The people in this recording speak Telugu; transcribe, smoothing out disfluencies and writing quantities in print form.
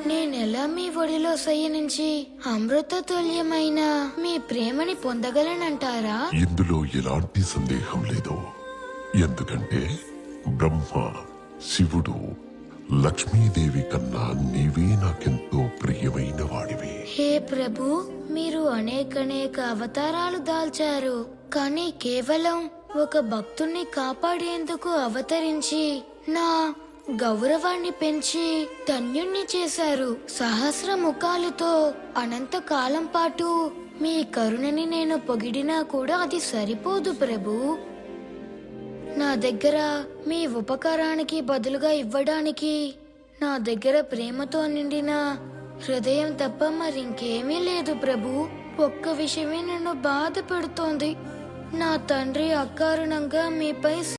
నేనెలా మీ ఒడిలో శయనించి అమృత తుల్యమైన మీ ప్రేమని పొందగలనంటారా? ఇందులో ఎలాంటి సందేహం లేదు. ఎందుకంటే బ్రహ్మ, శివుడు, లక్ష్మీదేవి కన్నా నీవే నాకెంతో ప్రియమైన వాడివి. హే ప్రభు, మీరు అనేక అవతారాలు దాల్చారు, కానీ కేవలం ఒక భక్తుణ్ణి కాపాడేందుకు అవతరించి నా గౌరవాన్ని పెంచి ధన్యుణ్ణి చేశారు. సహస్ర ముఖాలతో అనంత కాలం పాటు మీ కరుణని నేను పొగిడినా కూడా అది సరిపోదు ప్రభు. నా దగ్గర మీ ఉపకారానికి బదులుగా ఇవ్వడానికి నా దగ్గర ప్రేమతో నిండిన హృదయం తప్ప మరింకేమీ లేదు ప్రభు. ఒక్క విషయమే నన్ను బాధ పెడుతోంది. నా తండ్రి అకారణంగా మీపై